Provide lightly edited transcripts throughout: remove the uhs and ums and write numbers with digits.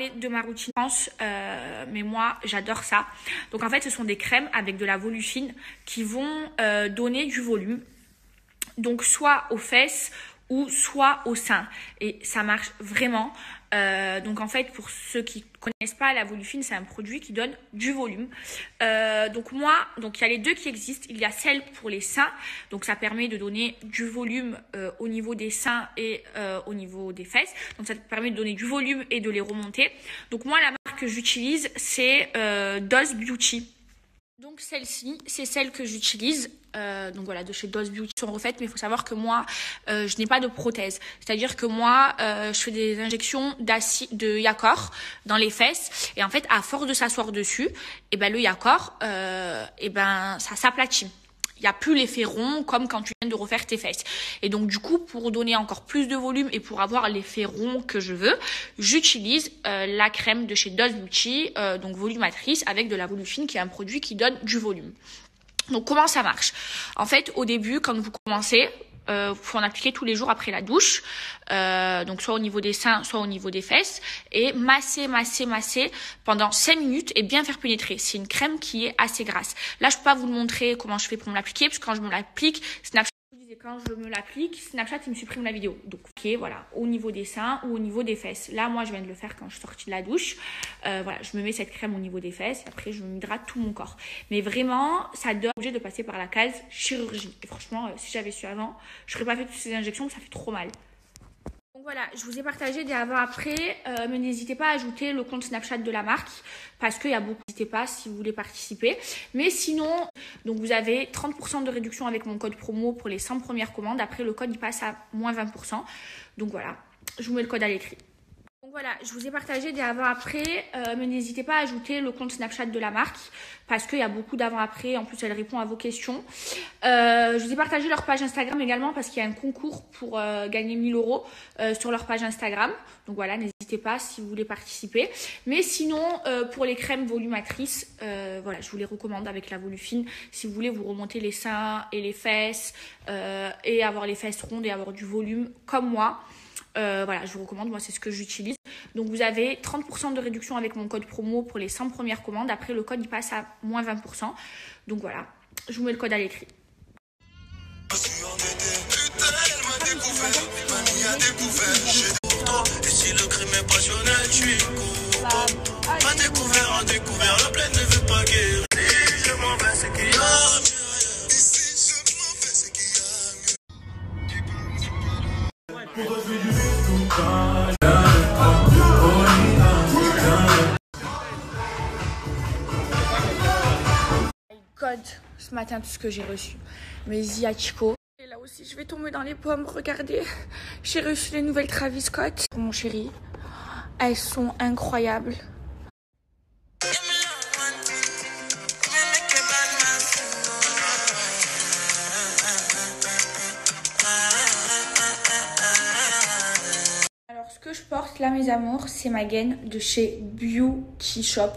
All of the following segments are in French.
parler de ma routine, mais moi j'adore ça. Donc en fait ce sont des crèmes avec de la volufine qui vont donner du volume. Donc soit aux fesses ou soit au sein. Et ça marche vraiment. Donc en fait, pour ceux qui connaissent pas, la volufine, c'est un produit qui donne du volume. Donc il y a les deux qui existent. Il y a celle pour les seins. Donc ça permet de donner du volume au niveau des seins et au niveau des fesses. Donc ça permet de donner du volume et de les remonter. Donc moi, la marque que j'utilise, c'est Dose Beauty. Donc celle-ci, c'est celle que j'utilise. Donc voilà, de chez Dose Beauty sont refaites, mais il faut savoir que moi, je n'ai pas de prothèse. C'est-à-dire que moi, je fais des injections de Yacore dans les fesses, et en fait, à force de s'asseoir dessus, et ben le Yacore, et ben ça s'aplatit. Il n'y a plus l'effet rond comme quand tu viens de refaire tes fesses. Et donc du coup, pour donner encore plus de volume et pour avoir l'effet rond que je veux, j'utilise la crème de chez Dose Beauty, donc volumatrice avec de la volufine, qui est un produit qui donne du volume. Donc comment ça marche? En fait, au début, quand vous commencez, faut en appliquer tous les jours après la douche, donc soit au niveau des seins, soit au niveau des fesses, et masser pendant 5 minutes et bien faire pénétrer. C'est une crème qui est assez grasse. Là, je peux pas vous le montrer comment je fais pour me l'appliquer, parce que quand je me l'applique, Snapchat, il me supprime la vidéo. Donc, ok, voilà, au niveau des seins ou au niveau des fesses. Là, moi, je viens de le faire quand je suis sortie de la douche. Voilà, je me mets cette crème au niveau des fesses et après, je m'hydrate tout mon corps. Mais vraiment, ça donne obligé de passer par la case chirurgie. Et franchement, si j'avais su avant, je serais pas fait toutes ces injections, ça fait trop mal. Donc voilà, je vous ai partagé des avant-après, mais n'hésitez pas à ajouter le compte Snapchat de la marque, parce qu'il y a beaucoup, n'hésitez pas si vous voulez participer. Mais sinon, donc vous avez 30% de réduction avec mon code promo pour les 100 premières commandes. Après, le code, il passe à moins 20%. Donc voilà, je vous mets le code à l'écrit. Donc voilà, je vous ai partagé des avant-après, mais n'hésitez pas à ajouter le compte Snapchat de la marque, parce qu'il y a beaucoup d'avant-après. En plus, elle répond à vos questions. Je vous ai partagé leur page Instagram également, parce qu'il y a un concours pour gagner 1000 € sur leur page Instagram. Donc voilà, n'hésitez pas si vous voulez participer. Mais sinon, pour les crèmes volumatrices, voilà, je vous les recommande avec la volufine. Si vous voulez vous remonter les seins et les fesses, et avoir les fesses rondes et avoir du volume comme moi. Voilà, je vous recommande, moi c'est ce que j'utilise. Donc vous avez 30% de réduction avec mon code promo pour les 100 premières commandes. Après, le code il passe à moins 20%. Donc voilà, je vous mets le code à l'écrit. God, ce matin tout ce que j'ai reçu, mes Ziatico. Et là aussi je vais tomber dans les pommes. Regardez, j'ai reçu les nouvelles Travis Scott pour mon chéri. Elles sont incroyables. Alors ce que je porte là mes amours, c'est ma gaine de chez Beauty Shop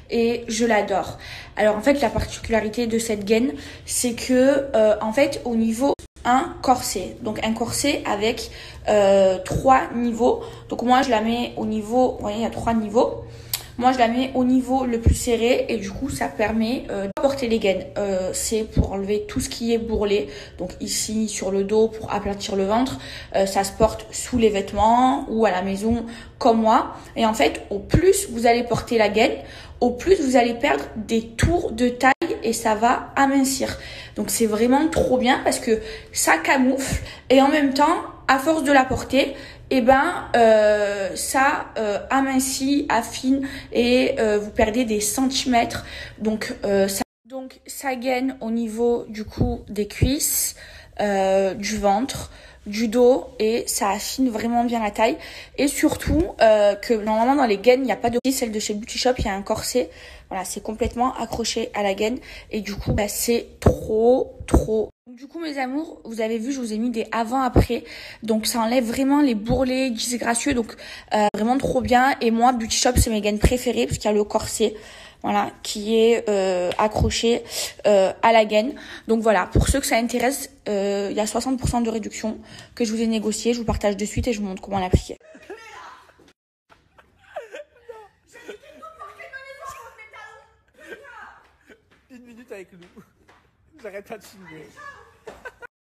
et je l'adore. Alors en fait la particularité de cette gaine, c'est que en fait au niveau un corset, donc un corset avec 3 niveaux. Donc moi je la mets au niveau, vous voyez il y a 3 niveaux. Moi je la mets au niveau le plus serré et du coup ça permet de porter les gaines. C'est pour enlever tout ce qui est bourrelet. Donc ici sur le dos pour aplatir le ventre. Ça se porte sous les vêtements ou à la maison comme moi. Et en fait au plus vous allez porter la gaine, au plus vous allez perdre des tours de taille et ça va amincir. Donc c'est vraiment trop bien parce que ça camoufle et en même temps à force de la porter, et ça amincit, affine et vous perdez des centimètres. Donc ça gaine au niveau du cou, des cuisses, du ventre, du dos et ça affine vraiment bien la taille. Et surtout que normalement dans les gaines il n'y a pas de celle de chez Beauty Shop, il y a un corset. Voilà, c'est complètement accroché à la gaine et du coup c'est trop. Du coup mes amours, vous avez vu, je vous ai mis des avant-après. Donc ça enlève vraiment les bourrelets disgracieux. Donc vraiment trop bien. Et moi Beauty Shop c'est mes gaines préférées parce qu'il y a le corset. Voilà, qui est accroché à la gaine. Donc voilà, pour ceux que ça intéresse, il y a 60% de réduction que je vous ai négocié. Je vous partage de suite et je vous montre comment l'appliquer. minutes avec nous. J'arrête pas de filmer.